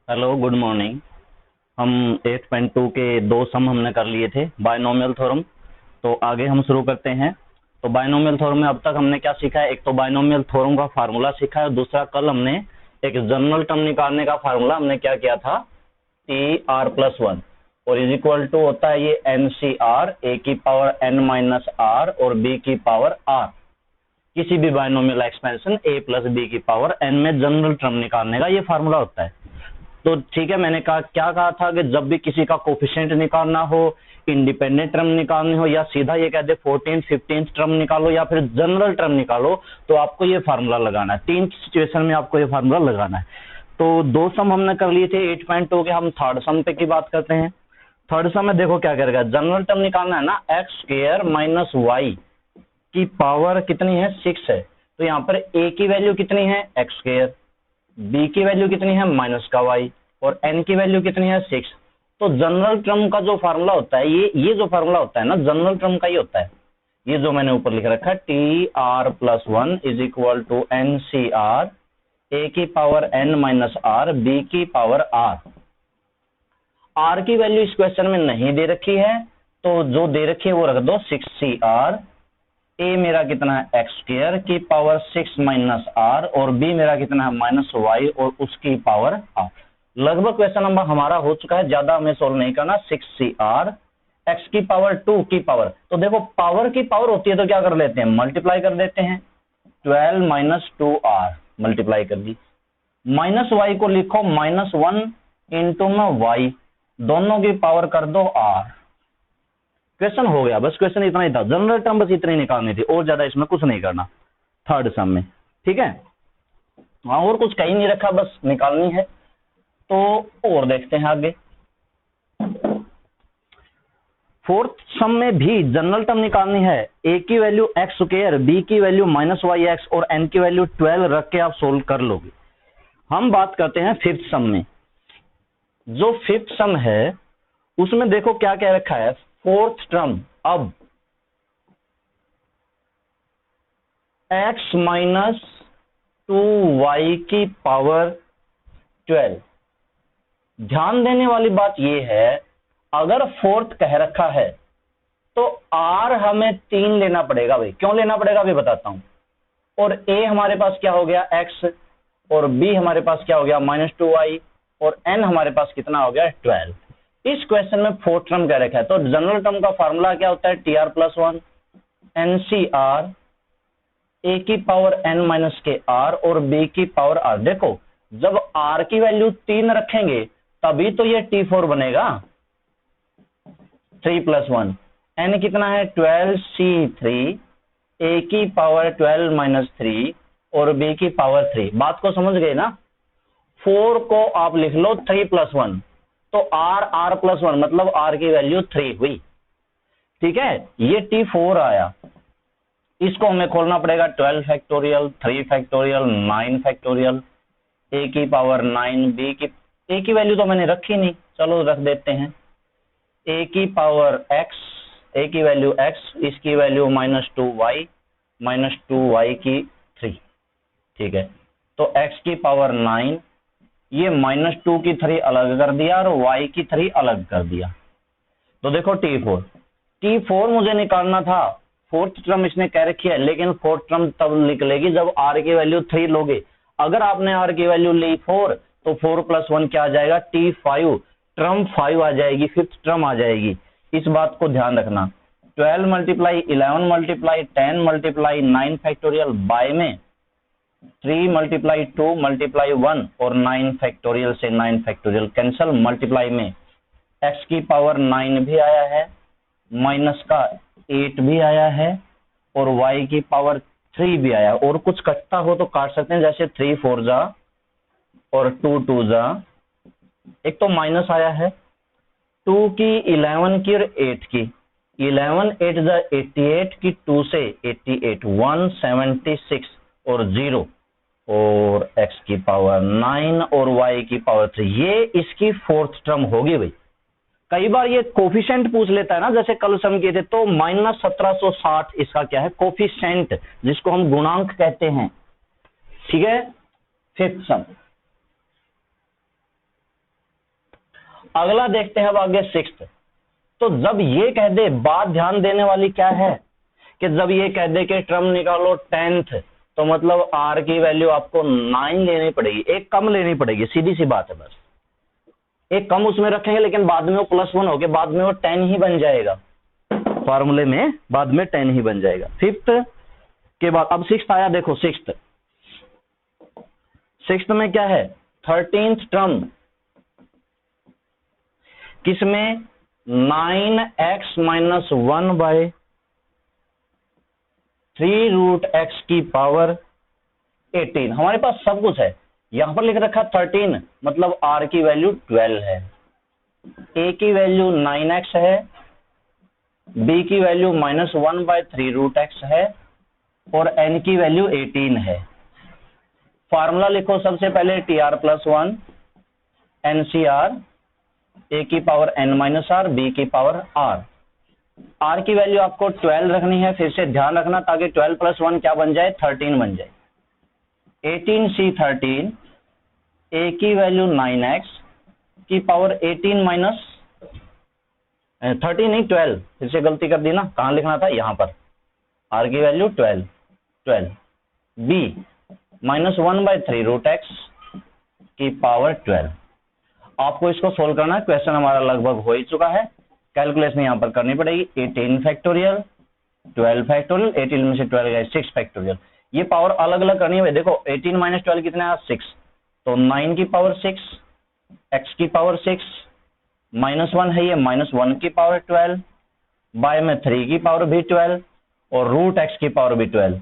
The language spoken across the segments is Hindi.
Hello, good morning. हम 8.2 के दो सम हमने कर लिए थे बायनोमियल थ्योरम। तो आगे हम शुरू करते हैं। तो बायनोमियल थ्योरम में अब तक हमने क्या सीखा है? एक तो बायनोमियल थ्योरम का फार्मूला सीखा है और दूसरा कल हमने एक जनरल टर्म निकालने का फार्मूला हमने क्या किया था, टी आर प्लस वन और इज इक्वल टू होता है ये एन सी आर, ए की पावर एन माइनस आर और बी की पावर आर। किसी भी बायनोमियल एक्सपेंशन ए प्लस बी की पावर एन में जनरल टर्म निकालने का ये फार्मूला होता है। तो ठीक है, मैंने कहा था कि जब भी किसी का कोफिशिएंट निकालना हो, इंडिपेंडेंट टर्म निकालनी हो या सीधा ये कहते 14 15 टर्म निकालो या फिर जनरल टर्म निकालो, तो आपको ये फार्मूला लगाना है। तीन सिचुएशन में आपको ये फार्मूला लगाना है। तो दो सम हमने कर लिए थे 8.2 के, हम थर्ड सम पे की बात करते हैं। थर्ड सम में देखो क्या करेगा, जनरल टर्म निकालना है ना, एक्स स्क्वायर माइनस वाई की पावर कितनी है, 6 है। तो यहाँ पर ए की वैल्यू कितनी है, एक्स स्क्वायर, बी की वैल्यू कितनी है माइनस का वाई और एन की वैल्यू कितनी है 6। तो जनरल टर्म का जो फार्मूला होता है, ये जो फार्मूला होता है ना, जनरल टर्म का ही होता है। ये जो मैंने ऊपर लिख रखा है, T R plus one is equal to N C R, A की power N minus R, B की पावर आर। आर की वैल्यू इस क्वेश्चन में नहीं दे रखी है, तो जो दे रखी है वो रख दो 6 आर। ए मेरा कितना है एक्स स्क्वायर की पावर 6 माइनस आर और बी मेरा कितना है माइनस वाई और उसकी पावर आर। लगभग क्वेश्चन नंबर हमारा हो चुका है, ज्यादा हमें सोल्व नहीं करना। 6 आर एक्स की पावर 2 की पावर, तो देखो पावर की पावर होती है तो क्या कर लेते हैं, मल्टीप्लाई कर देते हैं। 12 माइनस 2 आर मल्टीप्लाई कर दी, माइनस वाई को लिखो -1 इंटू में वाई, दोनों की पावर कर दो आर। क्वेश्चन हो गया, बस क्वेश्चन इतना ही था। जनरल टर्म बस इतनी निकालनी थी और ज्यादा इसमें कुछ नहीं करना थर्ड सम में, ठीक है। हाँ, और कुछ कहीं नहीं रखा, बस निकालनी है। तो और देखते हैं आगे। फोर्थ सम में भी जनरल टर्म निकालनी है। ए की वैल्यू एक्स स्क्वायर, बी की वैल्यू माइनस वाई एक्स और एन की वैल्यू 12 रख के आप सोल्व कर लोगे। हम बात करते हैं फिफ्थ सम में। जो फिफ्थ सम है उसमें देखो क्या क्या रखा है, फोर्थ टर्म। अब x माइनस 2y की पावर 12। ध्यान देने वाली बात यह है, अगर फोर्थ कह रखा है तो r हमें 3 लेना पड़ेगा भाई। क्यों लेना पड़ेगा अभी बताता हूं। और a हमारे पास क्या हो गया x और b हमारे पास क्या हो गया -2y और n हमारे पास कितना हो गया 12। इस क्वेश्चन में फोर्थ टर्म क्या रखा है, तो जनरल टर्म का फार्मूला क्या होता है, T R plus one N C R, A की पावर एन माइनस के आर और बी की पावर आर। देखो जब आर की वैल्यू 3 रखेंगे तभी तो ये T4 बनेगा। 3 प्लस 1, एन कितना है 12C3, ए की पावर 12 माइनस 3 और बी की पावर 3। बात को समझ गए ना। 4 को आप लिख लो 3 प्लस 1, तो आर प्लस 1 मतलब आर की वैल्यू 3 हुई, ठीक है। ये T4 आया, इसको हमें खोलना पड़ेगा 12 फैक्टोरियल, 3 फैक्टोरियल, 9 फैक्टोरियल, ए की पावर 9, बी की ए की वैल्यू तो मैंने रखी नहीं, चलो रख देते हैं। ए की पावर x, ए की वैल्यू x, इसकी वैल्यू -2y की 3, ठीक है। तो x की पावर 9, ये -2 की 3 अलग कर दिया और y की 3 अलग कर दिया। तो देखो T4 मुझे निकालना था। फोर्थ टर्म इसने कह रखी है, लेकिन फोर्थ टर्म तब निकलेगी जब r की वैल्यू 3 लोगे। अगर आपने r की वैल्यू ली 4, तो 4 प्लस 1 क्या आ जाएगा T5, टर्म 5 आ जाएगी, फिफ्थ टर्म आ जाएगी। इस बात को ध्यान रखना। 12 multiply 11 multiply 10 multiply 9 factorial by में 3 मल्टीप्लाई 2 मल्टीप्लाई 1 और 9 फैक्टोरियल से 9 फैक्टोरियल कैंसल, मल्टीप्लाई में x की पावर 9 भी आया है, माइनस का 8 भी आया है और y की पावर 3 भी आया। और कुछ कटता हो तो काट सकते हैं, जैसे 3 4 जा और 2 2 जा। एक तो माइनस आया है 2 की, 11 की और 8 की। 11 8 जा 88 की, 2 से 88 176 और 0 और x की पावर 9 और y की पावर 3। ये इसकी फोर्थ टर्म होगी भाई। कई बार ये कोफिशिएंट पूछ लेता है ना, जैसे कल सम किए थे, तो -1760 इसका क्या है कोफिशिएंट, जिसको हम गुणांक कहते हैं, ठीक है। फिफ्थ सम अगला देखते हैं अब आगे सिक्स्थ। तो जब ये कह दे, बात ध्यान देने वाली क्या है कि जब ये कह दे कि टर्म निकालो 10th, तो मतलब r की वैल्यू आपको 9 लेनी पड़ेगी, एक कम लेनी पड़ेगी, सीधी सी बात है। बस एक कम उसमें रखेंगे, लेकिन बाद में वो +1 हो गया, बाद में वो 10 ही बन जाएगा, फॉर्मूले में बाद में 10 ही बन जाएगा। फिफ्थ के बाद अब सिक्स्थ आया। देखो सिक्स्थ में क्या है, 13th टर्म, किसमें, 9x - 1/3√x की पावर 18। हमारे पास सब कुछ है, यहां पर लिख रखा 13, मतलब r की वैल्यू 12 है, a की वैल्यू 9x है, b की वैल्यू -1/3√x है, और n की वैल्यू 18 है। फार्मूला लिखो सबसे पहले, tr+1 NCR, a की पावर n-r, b की पावर r। r की वैल्यू आपको 12 रखनी है, फिर से ध्यान रखना, ताकि 12 + 1 क्या बन जाए, 13 बन जाए। 18c 13, a की वैल्यू 9x की पावर 18 माइनस 13 नहीं 12, फिर से गलती कर दी ना, कहां लिखना था, यहां पर, r की वैल्यू 12, b -1/3√x की पावर 12। आपको इसको सोल्व करना है, क्वेश्चन हमारा लगभग हो ही चुका है, कैलकुलेशन यहां पर करनी पड़ेगी। 18 फैक्टोरियल, 12 फैक्टोरियल, 18 में से 12 गए 6 फैक्टोरियल, ये पावर अलग अलग करनी है। देखो 18 - 12 कितना है, 6, तो 9 की पावर 6, x की पावर 6, -1 है ये, -1 की पावर 12, बाय में 3 की पावर भी 12, और √x की पावर भी 12,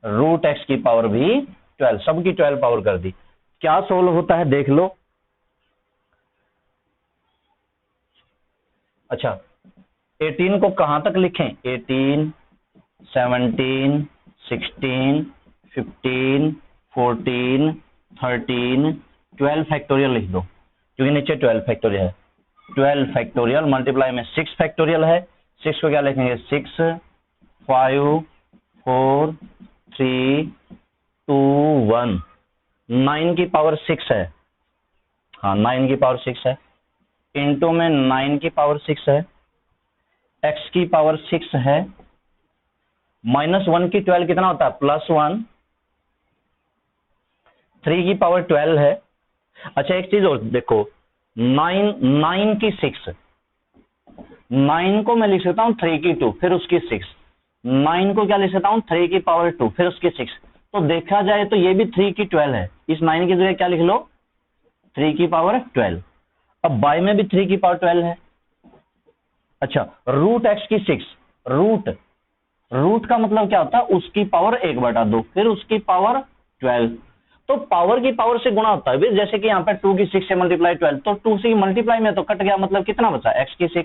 √x की पावर भी 12, सबकी 12 पावर कर दी। क्या सोल्व होता है देख लो। अच्छा, 18 को कहां तक लिखें, 18, 17, 16, 15, 14, 13, 12 फैक्टोरियल लिख दो, क्योंकि नीचे 12 फैक्टोरियल है। 12 फैक्टोरियल मल्टीप्लाई में 6 फैक्टोरियल है, 6 को क्या लिखेंगे, 6, 5, 4, 3, 2, 1, 9 की पावर 6 है, हाँ 9 की पावर 6 है, इंटू में 9 की पावर 6 है, x की पावर 6 है, -1 की 12 कितना होता है, +1, 3 की पावर 12 है। अच्छा एक चीज और देखो, 9 की 6, 9 को मैं लिख सकता हूं 3 की 2, फिर उसकी 6, 9 को क्या लिख सकता हूं, 3 की पावर 2, फिर उसकी 6, तो देखा जाए तो ये भी 3 की 12 है, इस 9 की जगह क्या लिख लो, 3 की पावर 12। अब बाय में भी 3 की पावर 12 है। अच्छा, √x की 6, रूट का मतलब क्या होता है, उसकी पावर 1/2, फिर उसकी पावर 12, तो पावर की पावर से गुणा होता है, जैसे कि यहाँ पे 2 की 6 से मल्टीप्लाई 12, तो 2 से मल्टीप्लाई में तो कट गया, मतलब कितना बचा, x की 6।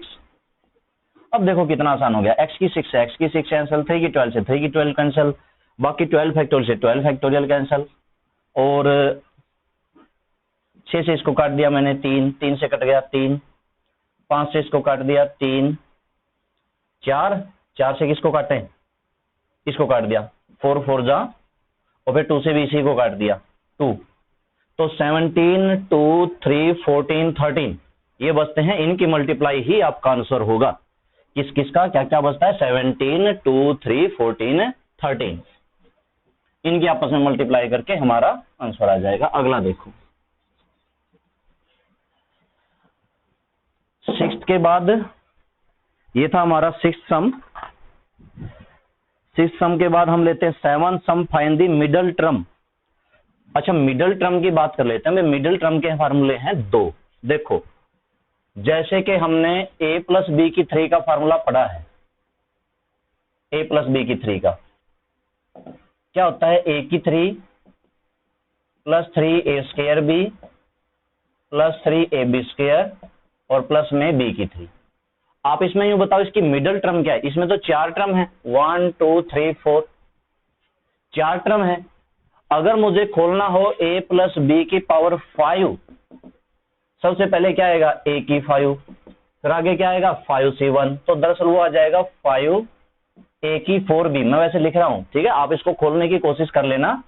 अब देखो कितना आसान हो गया, x की 6 से x की 6 कैंसिल, 3 की 12 से 3 की 12 कैंसिल, बाकी 12 फैक्टोरियल से 12 फैक्टोरियल कैंसिल, और 6 से इसको काट दिया मैंने, 3 से कट गया 3, 5 से इसको काट दिया 3, 4 से किसको काटें, इसको काट दिया, 4 4 जा, और फिर 2 से भी इसी को काट दिया 2, तो 17, 2, 3, 14, 13 ये बचते हैं, इनकी मल्टीप्लाई ही आपका आंसर होगा। किस किस का क्या क्या बचता है, 17, 2, 3, 14, 13, इनकी आपस में मल्टीप्लाई करके हमारा आंसर आ जाएगा। अगला देखो, सिक्स्थ के बाद ये था हमारा सिक्स्थ सम। सिक्स्थ सम के बाद हम लेते हैं seven sum, find the middle term. अच्छा, मिडल टर्म की बात कर लेते हैं। मिडल टर्म के फार्मूले हैं 2। देखो, जैसे कि हमने a + b की 3 का फार्मूला पढ़ा है, a + b की 3 का क्या होता है, a की 3 + 3a² b + 3ab² और प्लस में b की 3। आप इसमें यूं बताओ इसकी मिडल टर्म क्या है, इसमें तो 4 टर्म है, 1 2 3 4, 4 टर्म है। अगर मुझे खोलना हो a + b की पावर 5, सबसे पहले क्या आएगा, a की 5, फिर आगे क्या आएगा 5c1, तो दरअसल वो आ जाएगा 5a की 4b। मैं वैसे लिख रहा हूं, ठीक है, आप इसको खोलने की कोशिश कर लेना।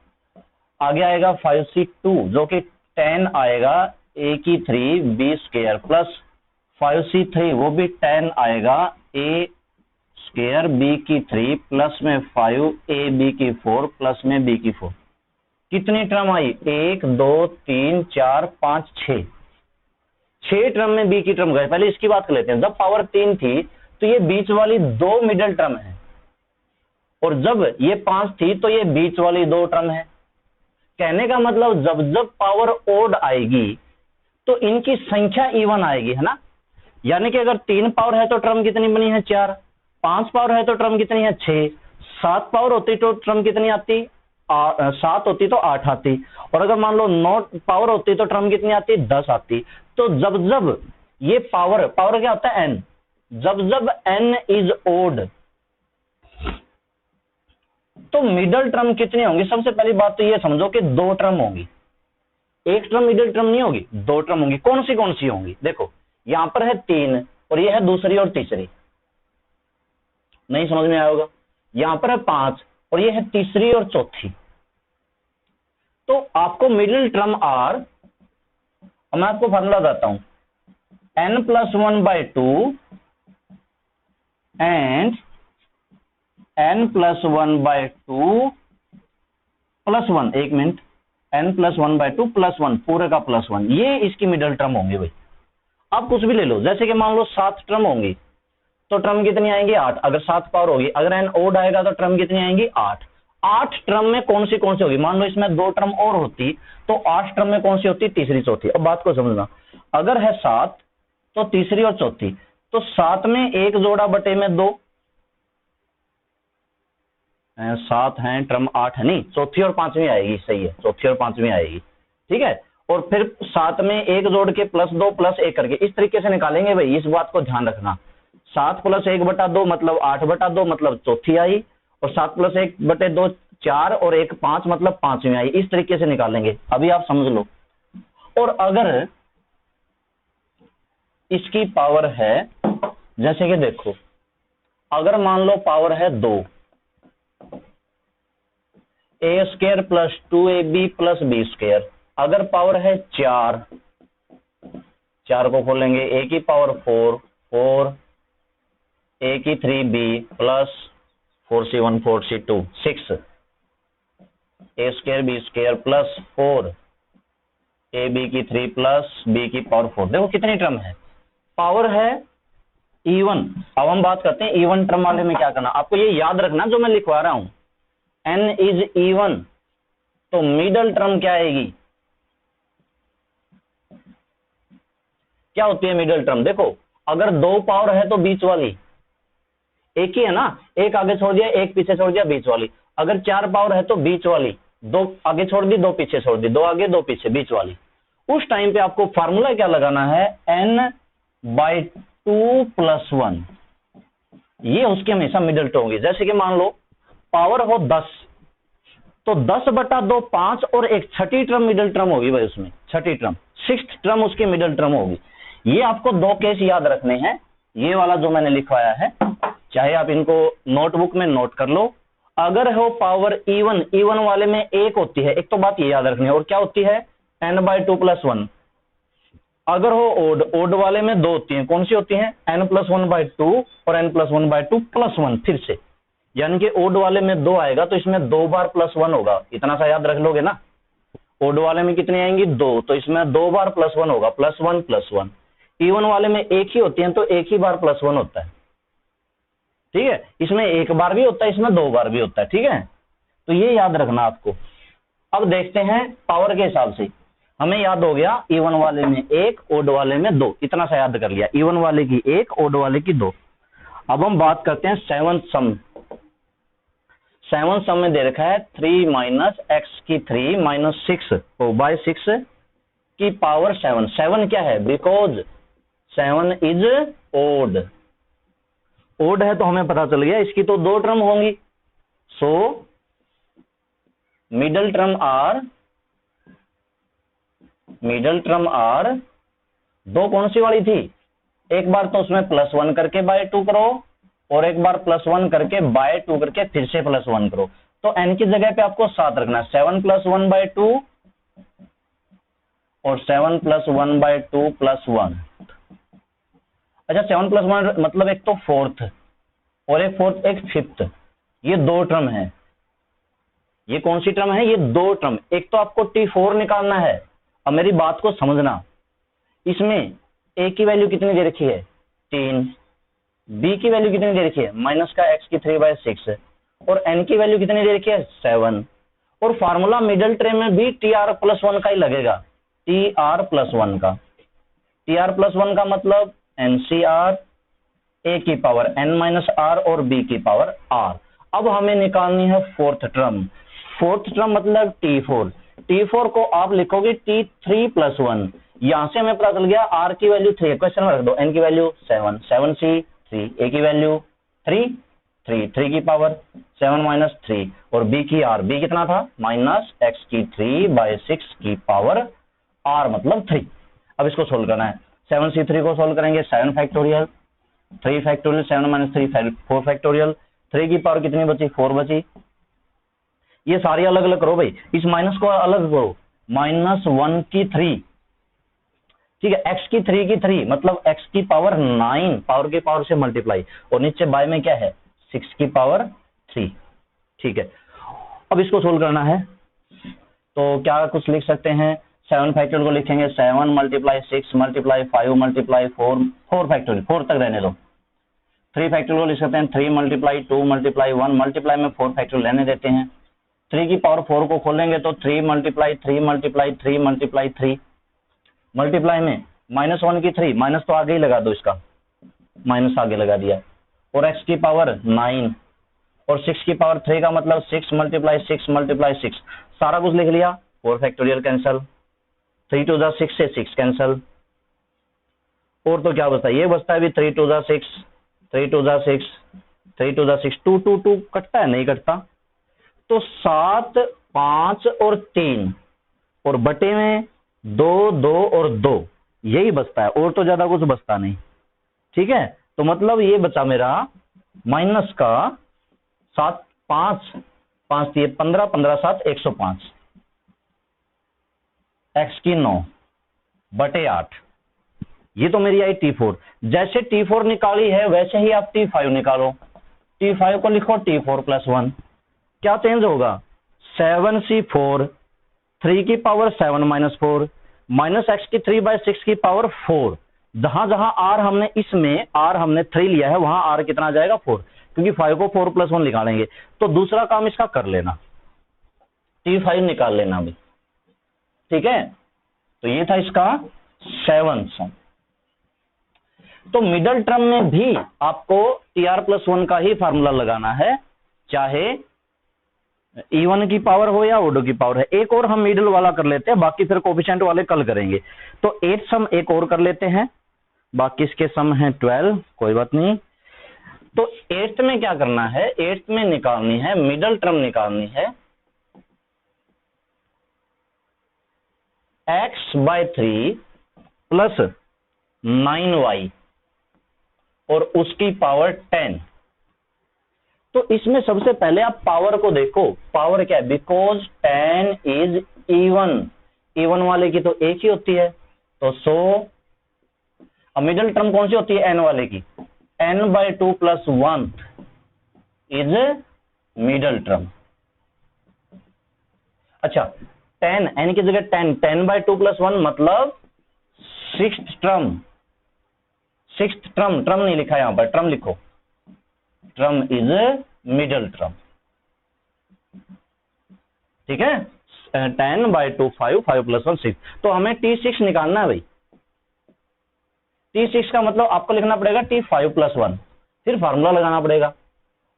आगे आएगा 5c2 जो कि 10 आएगा ए की 3 बी स्क्वायर प्लस 5c3 वो भी 10 आएगा ए स्क्वायर बी की 3 प्लस में 5 ए बी की 4 प्लस में बी की 4। कितनी टर्म आई? 1 2 3 4 5 6 टर्म में बी की टर्म गए। पहले इसकी बात कर लेते हैं। जब पावर 3 थी तो ये बीच वाली 2 मिडिल टर्म है, और जब ये 5 थी तो ये बीच वाली 2 टर्म है। कहने का मतलब जब जब पावर ओड आएगी तो इनकी संख्या इवन आएगी, है ना। यानी कि अगर 3 पावर है तो टर्म कितनी बनी है? 4। 5 पावर है तो टर्म कितनी है? 6। 7 पावर होती तो टर्म कितनी आती? 7 होती तो 8 आती। और अगर मान लो 9 पावर होती तो टर्म कितनी आती? 10 आती। तो जब जब ये पावर क्या होता है? n। जब जब n इज ओड तो मिडल टर्म कितनी होंगी? सबसे पहली बात तो ये समझो कि 2 टर्म होंगी। एक टर्म मिडल टर्म नहीं होगी, 2 टर्म होंगी। कौन सी होंगी? देखो यहां पर है 3 और ये है दूसरी और तीसरी, नहीं समझ में आया होगा। यहां पर है 5 और ये है तीसरी और चौथी। तो आपको मिडिल टर्म आर, मैं आपको फॉर्मूला बताता हूं, n+1/2 एंड n+1/2 प्लस 1। एक मिनट, n+1/2 प्लस 1 पूरे का प्लस 1, ये इसकी मिडिल टर्म होंगी भाई। आप कुछ भी ले लो, जैसे कि मान लो 7 टर्म होंगी तो टर्म कितनी आएंगी? 8। अगर 7 पावर होगी, अगर n ओड आएगा तो टर्म कितनी आएंगी? 8। 8 टर्म में कौन सी होगी? मान लो इसमें 2 टर्म और होती तो 8 टर्म में कौन सी होती? तीसरी चौथी। अब बात को समझना, अगर है 7 तो तीसरी और चौथी, तो 7 में 1 जोड़ा बटे में 2, 7 है टर्म 8 है, नहीं चौथी और पांचवी आएगी, सही है, चौथी और पांचवी आएगी, ठीक है। और फिर 7 में 1 जोड़ के प्लस 2 प्लस 1 करके इस तरीके से निकालेंगे भाई, इस बात को ध्यान रखना। 7 + 1/2 मतलब 8/2 मतलब चौथी आई, और 7 + 1/2 4 और 1 5 मतलब पांचवी आई। इस तरीके से निकालेंगे, अभी आप समझ लो। और अगर इसकी पावर है, जैसे कि देखो, अगर मान लो पावर है 2, a² + 2ab + b²। अगर पावर है 4 को खोलेंगे, a की पावर 4 a की 3b plus 4c1 4c2 6 a² b² plus 4 ab की 3 प्लस b की पावर 4। देखो कितनी टर्म है, पावर है इवन। अब हम बात करते हैं इवन टर्म वाले में क्या करना। आपको ये याद रखना जो मैं लिखवा रहा हूं, n इज इवन, तो मिडल टर्म क्या आएगी? क्या होती है मिडल टर्म? देखो अगर 2 पावर है तो बीच वाली एक ही है ना, एक आगे छोड़ दिया, एक पीछे छोड़ दिया, बीच वाली। अगर 4 पावर है तो बीच वाली 2 आगे छोड़ दी, 2 पीछे छोड़ दी, 2 आगे 2 पीछे, बीच वाली। उस टाइम पे आपको फार्मूला क्या लगाना है? n/2 + 1, ये उसकी हमेशा मिडल टर्म होगी। जैसे कि मान लो पावर हो 10, तो 10/2 5 और एक छठी टर्म मिडल टर्म होगी भाई, उसमें छठी टर्म, 6th टर्म उसकी मिडल टर्म होगी। ये आपको 2 केस याद रखने हैं, ये वाला जो मैंने लिखवाया है, चाहे आप इनको नोटबुक में नोट कर लो। अगर हो पावर इवन वाले में 1 होती है, एक तो बात ये याद रखनी है, और क्या होती है? n/2 + 1। अगर हो ओड वाले में 2 होती हैं, कौन सी होती हैं? n+1/2 और n+1/2 + 1 फिर से, यानी कि ओड वाले में 2 आएगा तो इसमें 2 बार +1 होगा। इतना सा याद रख लोगे ना। ओड वाले में कितनी आएंगी? 2, तो इसमें 2 बार +1 होगा, +1 +1। इवन वाले में 1 ही होती है तो 1 ही बार +1 होता है, ठीक है। इसमें 1 बार भी होता है, इसमें 2 बार भी होता है, ठीक है। तो ये याद रखना आपको। अब देखते हैं पावर के हिसाब से, हमें याद हो गया इवन वाले में 1, ओड वाले में 2, इतना सा याद कर लिया। इवन वाले की 1, ओड वाले की 2। अब हम बात करते हैं 7th सम। 7th सम में दे रखा है 3 - x की 3 - 6/6 की पावर 7। 7 क्या है? Because 7 is odd. ओड है तो हमें पता चल गया इसकी तो 2 टर्म होंगी। सो मिडल टर्म आर 2 कौन सी वाली थी? एक बार तो उसमें +1 करके /2 करो, और एक बार +1 करके /2 करके फिर से +1 करो। तो n की जगह पे आपको 7 रखना है, 7 + 1/2 और 7 प्लस 1/2 प्लस 1। अच्छा 7 प्लस 1 मतलब एक तो फोर्थ और एक फोर्थ एक फिफ्थ, ये दो टर्म है। ये कौन सी टर्म है? ये दो टर्म। एक तो आपको T4 निकालना है। अब मेरी बात को समझना, इसमें a की वैल्यू कितनी दे रखी है? 3। b की वैल्यू कितनी दे रखी है? माइनस का x की 3/6 और n की वैल्यू कितनी दे रखी है? 7। और फार्मूला मिडिल टर्म में भी Tr+1 का ही लगेगा, Tr+1 का। Tr+1 का मतलब NCr, a की पावर n-r और b की पावर r। अब हमें निकालनी है फोर्थ टर्म। फोर्थ टर्म मतलब T4। T4 को आप लिखोगे T3+1। यहां से हमें पता चल गया r की वैल्यू 3, क्वेश्चन में रख दो, n की वैल्यू 7, 7c 3, a की वैल्यू 3, 3 की पावर 7 - 3 और b की r, b कितना था? माइनस x की 3/6 की पावर r मतलब 3। अब इसको सोल्व करना है। 7c3 को सोल्व करेंगे 7 फैक्टोरियल, 3 फैक्टोरियल, 7 - 3 4 फैक्टोरियल। 3 की पावर कितनी बची? 4 बची। ये सारी अलग अलग करो भाई, इस माइनस को अलग करो, -1 की 3, ठीक है, x की 3 की 3 मतलब x की पावर 9, पावर के पावर से मल्टीप्लाई, और नीचे बाय में क्या है? 6 की पावर 3, ठीक है। अब इसको सोल्व करना है तो क्या कुछ लिख सकते हैं? 7 फैक्टोरियल को लिखेंगे 7 × 6 × 5 × 4, 4 फैक्टोरियल, 4 तक रहने दो। 3 फैक्टोरियल को लिख सकते हैं 3 × 2 × 1 मल्टीप्लाई में 4 फैक्टोरियल रहने देते हैं। 3 की पावर 4 को खोलेंगे तो 3 × 3 × 3 × 3 मल्टीप्लाई में -1 की 3, माइनस तो आगे ही लगा दो, इसका माइनस आगे लगा दिया, और x की पावर 9 और 6 की पावर 3 का मतलब 6 × 6 × 6, सारा कुछ लिख लिया। 4 फैक्टोरियल कैंसल, 3 × 2 = 6 से 6 कैंसल, और तो क्या बचता है? ये बचता है भी 3 × 2 = 6, 3 × 2 = 6, 3 × 2 = 6, 2 2 2 कटता है? नहीं कटता। तो 7, 5 और 3 और बटे में 2, 2 और 2, यही बचता है, और तो ज्यादा कुछ बचता नहीं, ठीक है। तो मतलब ये बचा मेरा माइनस का 7, 5, 5 3 15, 15 7 105, x की 9 बटे 8, ये तो मेरी आई T4। जैसे T4 निकाली है वैसे ही आप T5 निकालो। T5 को लिखो T4+1, क्या चेंज होगा? 7c4, 3 की पावर 7 - 4 माइनस x की 3/6 की पावर 4। जहां जहां r हमने इसमें r हमने 3 लिया है, वहां r कितना आ जाएगा? 4, क्योंकि 5 को 4+1 निकालेंगे। तो दूसरा काम इसका कर लेना, T5 निकाल लेना भी, ठीक है। तो ये था इसका 7 सम। तो मिडल टर्म में भी आपको Tr+1 का ही फार्मूला लगाना है, चाहे E1 की पावर हो या O2 की पावर है। एक और हम मिडिल वाला कर लेते हैं, बाकी फिर कोफिशिएंट वाले कल करेंगे। तो 8 सम एक और कर लेते हैं, बाकी इसके सम है 12, कोई बात नहीं। तो 8th में क्या करना है? 8th में निकालनी है, मिडल टर्म निकालनी है x/3 प्लस 9y और उसकी पावर 10। तो इसमें सबसे पहले आप पावर को देखो, पावर क्या है? बिकॉज 10 इज इवन वाले की तो एक ही होती है, तो 100। अब मिडिल टर्म कौन सी होती है? n वाले की, n/2 + 1 इज मिडिल टर्म। अच्छा 10, n की जगह 10, 10/2 + 1 मतलब sixth term, sixth term, term नहीं लिखा यहां पर, टर्म लिखो, टर्म इज मिडल टर्म, ठीक है। 10/2 5, 5 + 1 6। तो हमें T6 निकालना है भाई। T6 का मतलब आपको लिखना पड़ेगा T5+1, फिर फार्मूला लगाना पड़ेगा।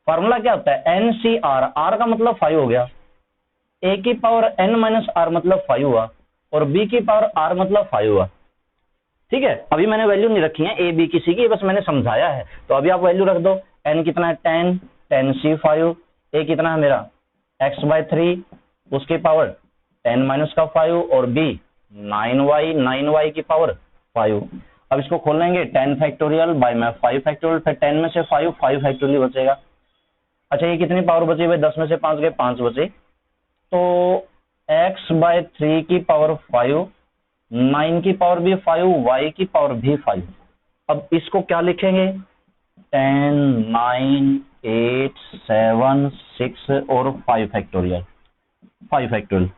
फार्मूला क्या होता है? NCr, r का मतलब 5 हो गया, a की पावर n - r मतलब 5 हुआ, और b की पावर r मतलब 5 हुआ, ठीक है। अभी मैंने वैल्यू नहीं रखी है a b किसी की, बस मैंने समझाया है। तो अभी आप वैल्यू रख दो, n कितना है? 10, 10c5, a कितना है मेरा? x/3, उसकी पावर 10 - 5 और b 9y, 9y की पावर 5। अब इसको खोलेंगे 10 फैक्टोरियल बाय में 5 फैक्टोरियल, फिर 10 में से 5 फैक्टोरियल बचेगा। अच्छा ये कितनी पावर बची भाई? 10 में से 5 गए, 5 बचे। तो x/3 की पावर 5 9 की पावर भी 5, y की पावर भी 5। अब इसको क्या लिखेंगे, 10, 9, 8, 7, 6 और 5 फैक्टोरियल। 5 फैक्टोरियल,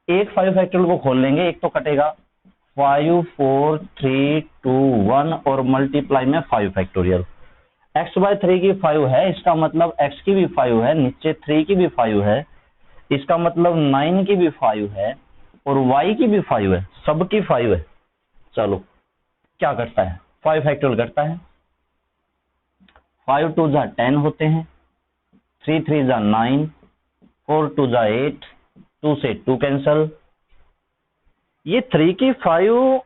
एक 5 फैक्टोरियल को खोल लेंगे, एक तो कटेगा, 5, 4, 3, 2, 1 और मल्टीप्लाई में 5 फैक्टोरियल। x बाय 3 की 5 है, इसका मतलब x की भी 5 है, नीचे 3 की भी 5 है, इसका मतलब 9 की भी 5 है और y की भी 5 है, सबकी 5 है। चलो क्या करता है, 5 फैक्टोरियल करता है, 5 2 जा 10 होते हैं, 3 3 जा 9, 4 2 जा 8, 2 से 2 कैंसल। ये 3 की 5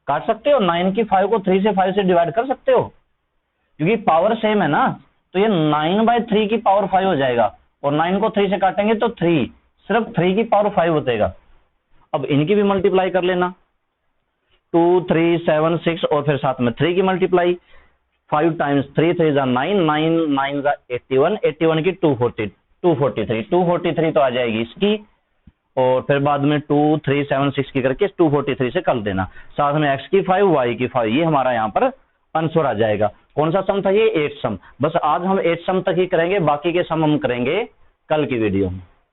काट सकते हो, 9 की 5 को 3 से 5 से डिवाइड कर सकते हो, क्योंकि पावर सेम है ना, तो ये 9/3 की पावर 5 हो जाएगा, और 9 को 3 से काटेंगे तो 3, सिर्फ 3 की पावर 5 होतेगा। अब इनकी भी मल्टीप्लाई कर लेना, 2, 3, 7, 6 और फिर साथ में 3 की मल्टीप्लाई, 5 टाइम्स 3 3 जा 9, 9 9 जा 81, 81 की 240, 243 तो आ जाएगी इसकी, और फिर बाद में 2, 3, 7, 6 की करके 243 से कर देना, साथ में x की 5, y की 5, ये हमारा यहाँ पर आंसर आ जाएगा। कौन सा सम था ये, 8 सम। बस आज हम 8 सम तक ही करेंगे, बाकी के सम हम करेंगे कल की वीडियो में।